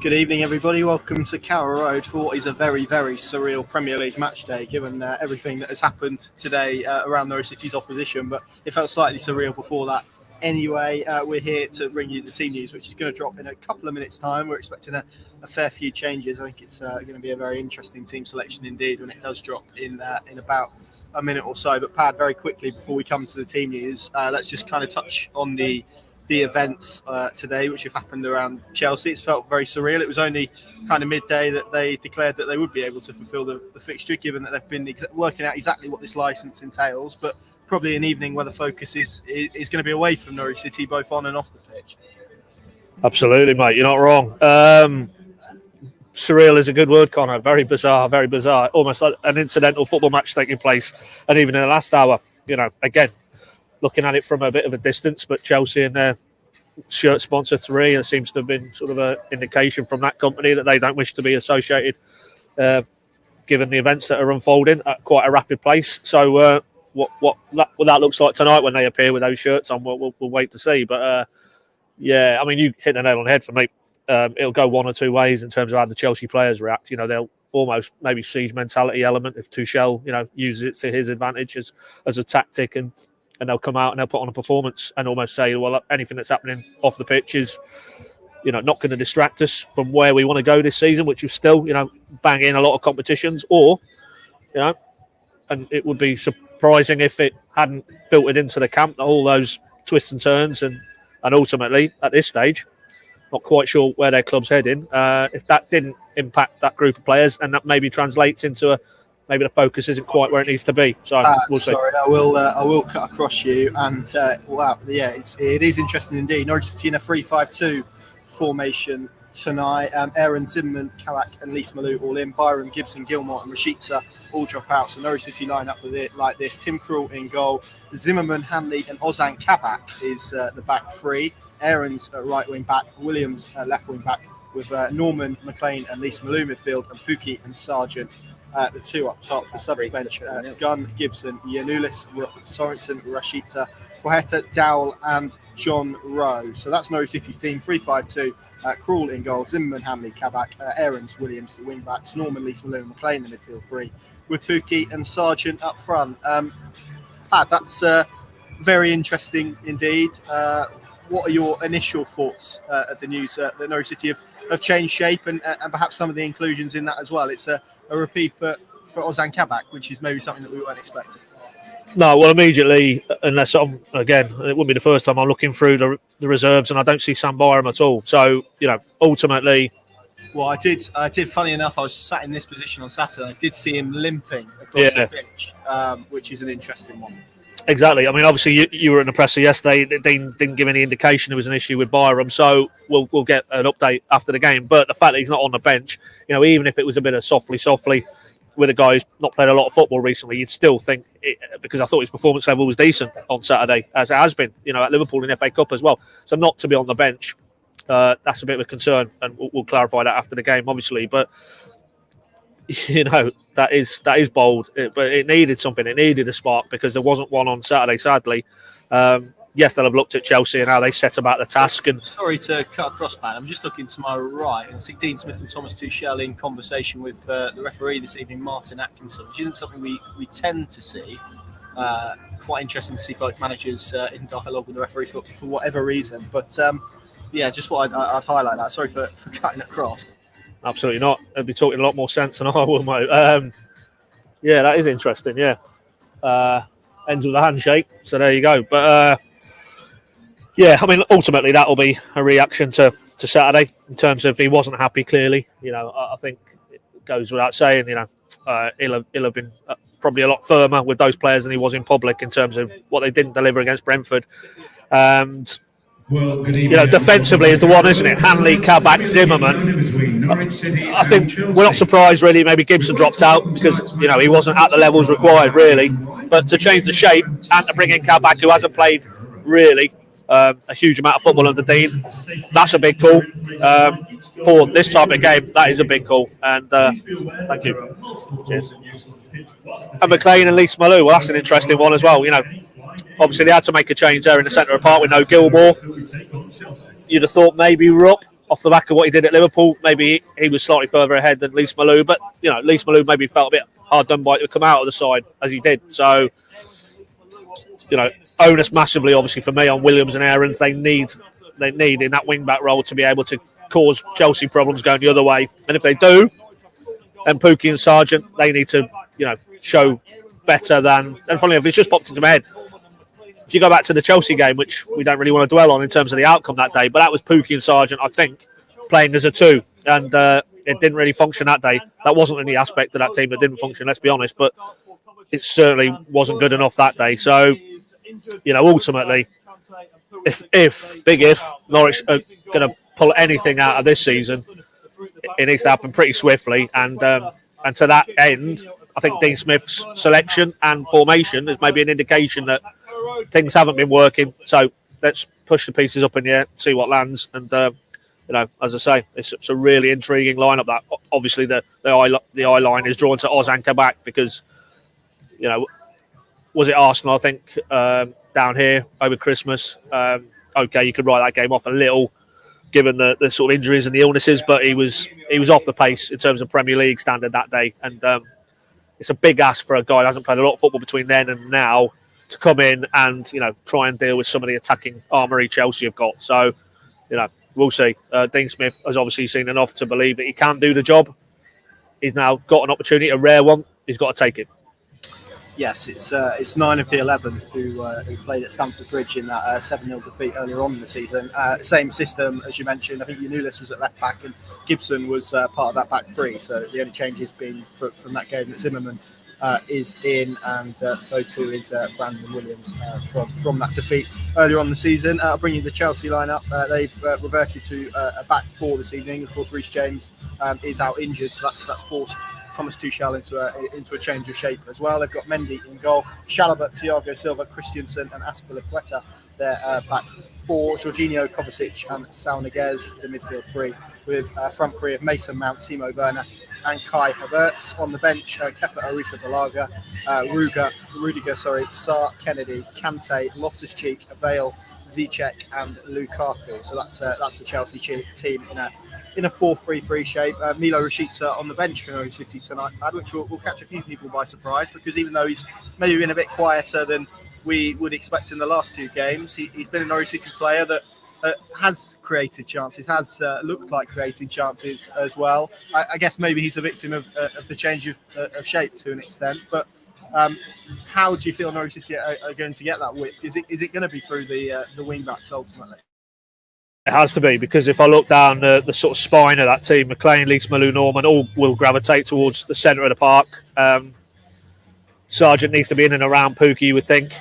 Good evening, everybody. Welcome to Carrow Road for what is a very, very surreal Premier League match day, given everything that has happened today around Norwich City's opposition. But it felt slightly surreal before that. Anyway, we're here to bring you the team news, which is going to drop in a couple of minutes' time. We're expecting a fair few changes. I think it's going to be a very interesting team selection indeed when it does drop in about a minute or so. But Pad, very quickly before we come to the team news, let's just kind of touch on the events today, which have happened around Chelsea. It's felt very surreal. It was only kind of midday that they declared that they would be able to fulfil the fixture, given that they've been working out exactly what this licence entails. But probably an evening where the focus is going to be away from Norwich City, both on and off the pitch. Absolutely, mate. You're not wrong. Surreal is a good word, Connor. Very bizarre, very bizarre. Almost like an incidental football match taking place. And even in the last hour, again, looking at it from a bit of a distance, but Chelsea and their shirt sponsor 3, there seems to have been sort of an indication from that company that they don't wish to be associated, given the events that are unfolding at quite a rapid pace. So what that looks like tonight when they appear with those shirts on, we'll wait to see. But yeah, I mean, you hit the nail on the head for me. It'll go one or two ways in terms of how the Chelsea players react. They'll almost maybe siege mentality element if Tuchel, uses it to his advantage as a tactic, and they'll come out and they'll put on a performance and almost say, well, anything that's happening off the pitch is, not going to distract us from where we want to go this season, which is still, bang in a lot of competitions, or, and it would be surprising if it hadn't filtered into the camp, all those twists and turns, and ultimately at this stage, not quite sure where their club's heading. If that didn't impact that group of players, and that maybe translates into maybe the focus isn't quite where it needs to be. So we'll see. Sorry, I will cut across you. And wow, yeah, it is interesting indeed. Norwich City in a 3-5-2 formation tonight. Aaron, Zimmerman, Kabak, and Lise Malou all in. Byram, Gibson, Gilmore, and Rashica all drop out. So Norwich City line up with it like this: Tim Krul in goal. Zimmerman, Hanley, and Ozan Kabak is the back three. Aaron's right wing back. Williams left wing back, with Norman, McLean, and Lise Malou midfield, and Pukki and Sargent. The two up top, the subs bench, Gunn, Gibson, Yanulis, Sorensen, Rashica, Poeta, Dowell, and John Rowe. So that's Norwich City's team, 3-5-2. Krul in goal, Zimmerman, Hamley, Kabak, Aarons, Williams, the wing backs, Norman, Lise Malou, McLean, the midfield three, with Pukki and Sargent up front. Pat, that's very interesting indeed. What are your initial thoughts at the news that Norwich City have changed shape, and perhaps some of the inclusions in that as well? It's a repeat for Ozan Kabak, which is maybe something that we weren't expecting. No, well, immediately, unless it wouldn't be the first time I'm looking through the reserves and I don't see Sam Byram at all. So, ultimately... Well, I did. Funny enough, I was sat in this position on Saturday. I did see him limping across the pitch, which is an interesting one. Exactly. I mean, obviously, you were in the presser yesterday. They didn't give any indication there was an issue with Byram, so we'll get an update after the game. But the fact that he's not on the bench, even if it was a bit of softly with a guy who's not played a lot of football recently, you'd still think, because I thought his performance level was decent on Saturday, as it has been, at Liverpool in FA Cup as well. So not to be on the bench, that's a bit of a concern, and we'll clarify that after the game, obviously. But that is bold, but it needed something. It needed a spark, because there wasn't one on Saturday, sadly. Yes, they'll have looked at Chelsea and how they set about the task. And sorry to cut across, man. I'm just looking to my right and see Dean Smith and Thomas Tuchel in conversation with the referee this evening, Martin Atkinson, which isn't something we tend to see. Quite interesting to see both managers in dialogue with the referee for whatever reason. But yeah, just thought I'd highlight that. Sorry for cutting across. Absolutely not. They'd be talking a lot more sense than I will, mate. Yeah, that is interesting, yeah. Ends with a handshake, so there you go. But, yeah, I mean, ultimately that'll be a reaction to Saturday in terms of he wasn't happy, clearly. I think it goes without saying, he'll have been probably a lot firmer with those players than he was in public in terms of what they didn't deliver against Brentford. And... Well, defensively is the one, isn't it? Hanley, Kabak, Zimmerman. I think we're not surprised, really. Maybe Gibson dropped out because, he wasn't at the levels required, really. But to change the shape and to bring in Kabak, who hasn't played, really, a huge amount of football under Dean, that's a big call. For this type of game, that is a big call. And thank you. Cheers. And McLean and Lise Malou, well, that's an interesting one as well, Obviously, they had to make a change there in the centre of the park with no Gilmore. You'd have thought maybe Rupp off the back of what he did at Liverpool, maybe he was slightly further ahead than Lise Malou. But Lise Malou maybe felt a bit hard done by it to come out of the side as he did. So onus massively, obviously, for me on Williams and Aarons. They need in that wing back role to be able to cause Chelsea problems going the other way. And if they do, then Pukki and Sargent, they need to show better than. And finally, if it's just popped into my head, if you go back to the Chelsea game, which we don't really want to dwell on in terms of the outcome that day, but that was Pukki and Sargent, I think, playing as a two, and it didn't really function that day. That wasn't any aspect of that team that didn't function, let's be honest, but it certainly wasn't good enough that day. So, ultimately, if Norwich are going to pull anything out of this season, it needs to happen pretty swiftly, and to that end, I think Dean Smith's selection and formation is maybe an indication that things haven't been working. So let's push the pieces up in the air, see what lands. And as I say, it's a really intriguing lineup. That obviously the eye line is drawn to Oz and Kabak because was it Arsenal? I think down here over Christmas. Okay, you could write that game off a little, given the sort of injuries and the illnesses, but he was off the pace in terms of Premier League standard that day, and it's a big ask for a guy who hasn't played a lot of football between then and now to come in and try and deal with some of the attacking armoury Chelsea have got. So we'll see. Dean Smith has obviously seen enough to believe that he can do the job. He's now got an opportunity, a rare one. He's got to take it. Yes, it's 9 of the 11 who played at Stamford Bridge in that 7-0 defeat earlier on in the season. Same system as you mentioned. I think Yanulis was at left back and Gibson was part of that back three. So the only changes being from that game that Zimmerman is in, and so too is Brandon Williams from that defeat earlier on in the season. I'll bring you the Chelsea lineup. They've reverted to a back four this evening. Of course, Reece James is out injured, so that's forced Thomas Tuchel into a change of shape as well. They've got Mendy in goal, Chalobah, Thiago Silva, Christensen and Azpilicueta. They're back four. Jorginho, Kovacic and Saul Niguez, the midfield three, with front three of Mason Mount, Timo Werner and Kai Havertz. On the bench, Kepa Arrizabalaga, Rudiger, Sarr, Kennedy, Kante, Loftus-Cheek, Avail, Ziyech and Lukaku. So that's the Chelsea team in a 4-3-3 shape. Milo Rashica on the bench for Norwich City tonight, which will catch a few people by surprise, because even though he's maybe been a bit quieter than we would expect in the last two games, he's been a Norwich City player that has created chances, has looked like creating chances as well. I guess maybe he's a victim of the change of shape to an extent, but how do you feel Norwich City are going to get that width? Is it going to be through the wing backs ultimately? It has to be, because if I look down the sort of spine of that team, McLean, Lise Malou, Norman, all will gravitate towards the centre of the park. Sargent needs to be in and around Pukki, you would think.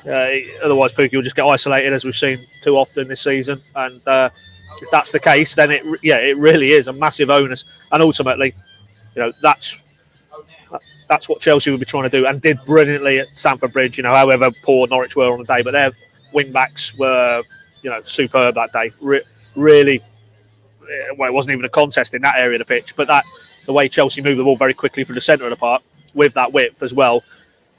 Otherwise, Pukki will just get isolated, as we've seen too often this season. And if that's the case, then it really is a massive onus. And ultimately, that's what Chelsea would be trying to do, and did brilliantly at Stamford Bridge. However poor Norwich were on the day, but their wing backs were, superb that day. Really, well, it wasn't even a contest in that area of the pitch, but the way Chelsea moved the ball very quickly through the centre of the park with that width as well.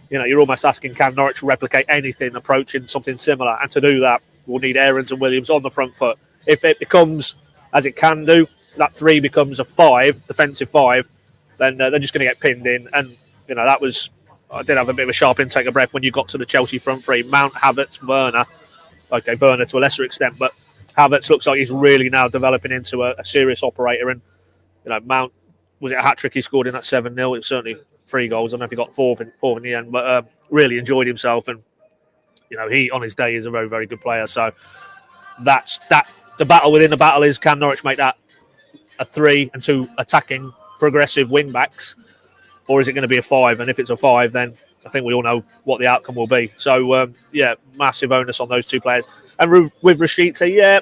You're almost asking, can Norwich replicate anything approaching something similar? And to do that, we'll need Aarons and Williams on the front foot. If it becomes, as it can do, that three becomes a five, defensive five, then they're just going to get pinned in. And, that was, I did have a bit of a sharp intake of breath when you got to the Chelsea front three. Mount, Havertz, Werner. Okay, Werner to a lesser extent, but Havertz looks like he's really now developing into a serious operator. And, Mount, was it a hat-trick he scored in that 7-0? It was certainly 3 goals. I don't know if he got fourth in the end, but really enjoyed himself. And, he, on his day, is a very, very good player. So that's that. The battle within the battle is, can Norwich make that a 3 and 2 attacking progressive wing backs, or is it going to be a 5? And if it's a 5, then I think we all know what the outcome will be. So, massive onus on those two players. And with Rashica,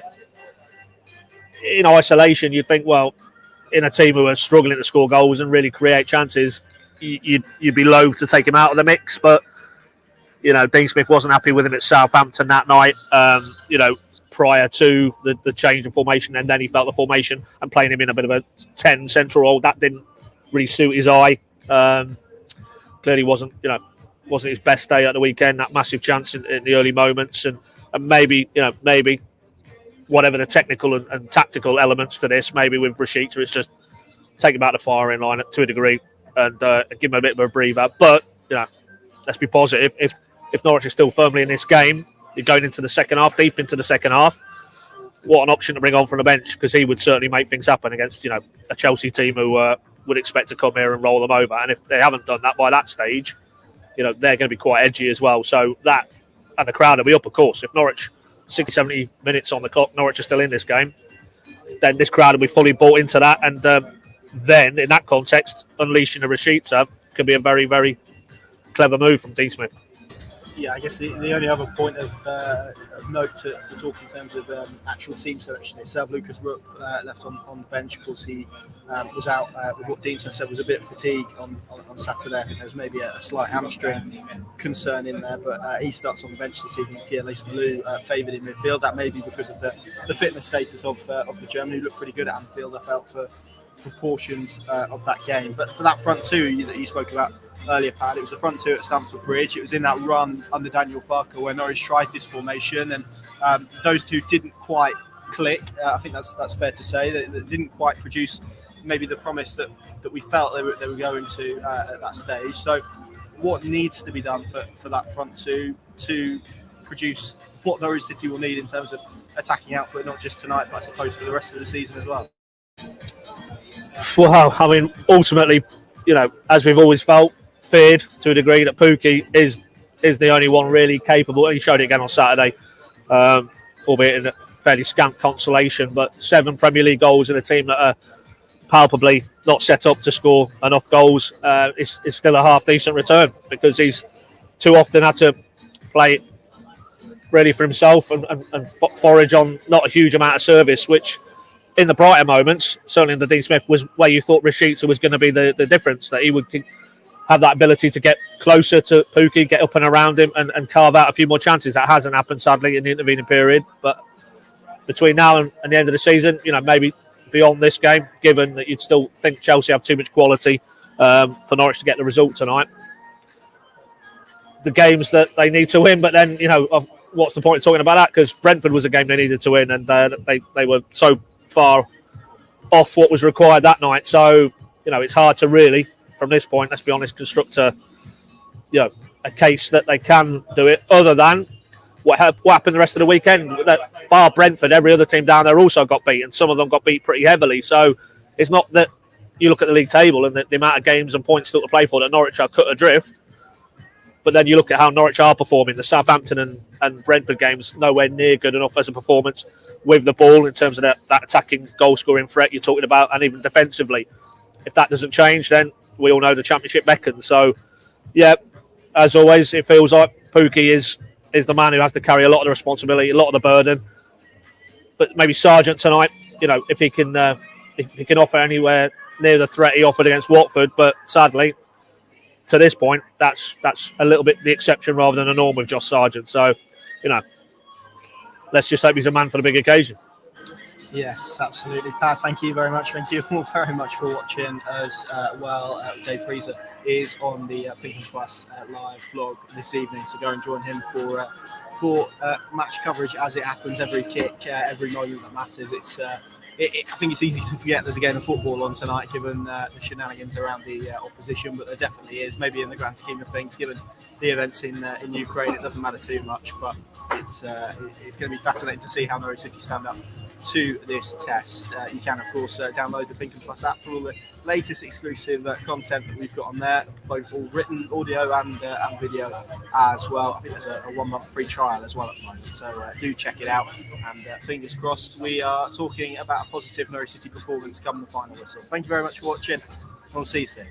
in isolation, you'd think, well, in a team who are struggling to score goals and really create chances, you'd be loath to take him out of the mix. But, Dean Smith wasn't happy with him at Southampton that night, prior to the change of formation. And then he felt the formation and playing him in a bit of a 10 central role, that didn't really suit his eye. Clearly wasn't his best day at the weekend. That massive chance in the early moments, and maybe whatever the technical and tactical elements to this, maybe with Rashica, it's just take him out of the firing line to a degree and give him a bit of a breather. But let's be positive. If Norwich is still firmly in this game, you're going into the second half, deep into the second half. What an option to bring on from the bench, because he would certainly make things happen against a Chelsea team who would expect to come here and roll them over. And if they haven't done that by that stage, they're going to be quite edgy as well. So that, and the crowd will be up, of course. If Norwich, 60, 70 minutes on the clock, Norwich are still in this game, then this crowd will be fully bought into that. And then, in that context, unleashing a Rashica can be a very, very clever move from D. Smith. Yeah, I guess the only other point of note to talk in terms of actual team selection itself, Lucas Rook left on the bench. Of course, he was out with what Dean Smith said was a bit of fatigue on Saturday. I think there was maybe a slight hamstring concern in there, but he starts on the bench this evening. Pierre-Lace Malou favoured in midfield. That may be because of the fitness status of the German, who looked pretty good at Anfield, I felt, for portions of that game. But for that front two that you spoke about earlier, Pat, it was the front two at Stamford Bridge. It was in that run under Daniel Farke where Norwich tried this formation, and those two didn't quite click. I think that's fair to say. They didn't quite produce maybe the promise that we felt they were going to at that stage. So what needs to be done for that front two to produce what Norwich City will need in terms of attacking output, not just tonight, but I suppose for the rest of the season as well? Well, I mean, ultimately, as we've always feared to a degree, that Pukki is the only one really capable. He showed it again on Saturday, albeit in a fairly scant consolation. But 7 Premier League goals in a team that are palpably not set up to score enough goals is still a half decent return, because he's too often had to play really for himself and forage on not a huge amount of service, which in the brighter moments, certainly in the Dean Smith, was where you thought Rashica was going to be the difference, that he would have that ability to get closer to Pukki, get up and around him and carve out a few more chances. That hasn't happened, sadly, in the intervening period. But between now and the end of the season, maybe beyond this game, given that you'd still think Chelsea have too much quality for Norwich to get the result tonight. The games that they need to win, but then, what's the point of talking about that? Because Brentford was a game they needed to win, and they were so far off what was required that night. So, it's hard to really, from this point, let's be honest, construct a case that they can do it, other than what happened the rest of the weekend. That bar Brentford, every other team down there also got beat, and some of them got beat pretty heavily. So it's not that you look at the league table and the amount of games and points still to play for that Norwich are cut adrift, but then you look at how Norwich are performing. The Southampton and Brentford games, nowhere near good enough as a performance with the ball in terms of that attacking goal-scoring threat you're talking about, and even defensively. If that doesn't change, then we all know the Championship beckons. So, yeah, as always, it feels like Pukki is the man who has to carry a lot of the responsibility, a lot of the burden. But maybe Sargent tonight, if he can offer anywhere near the threat he offered against Watford. But sadly, to this point, that's a little bit the exception rather than the norm with Josh Sargent. So, let's just hope he's a man for the big occasion. Yes, absolutely. Pat, thank you very much. Thank you all very much for watching as well. Dave Freezer is on the Pink and Plus live blog this evening, so go and join him for match coverage as it happens. Every kick, every moment that matters. I think it's easy to forget there's a game of football on tonight, given the shenanigans around the opposition, but there definitely is. Maybe in the grand scheme of things, given the events in Ukraine, it doesn't matter too much, but it's going to be fascinating to see how Norwich City stand up to this test. You can, of course, download the Pink and Plus app for all the latest exclusive content that we've got on there, both all written, audio and video as well. I think there's a 1 month free trial as well at the moment, so do check it out, and fingers crossed we are talking about a positive Norwich City performance come the final whistle. Thank you very much for watching. We'll see you soon.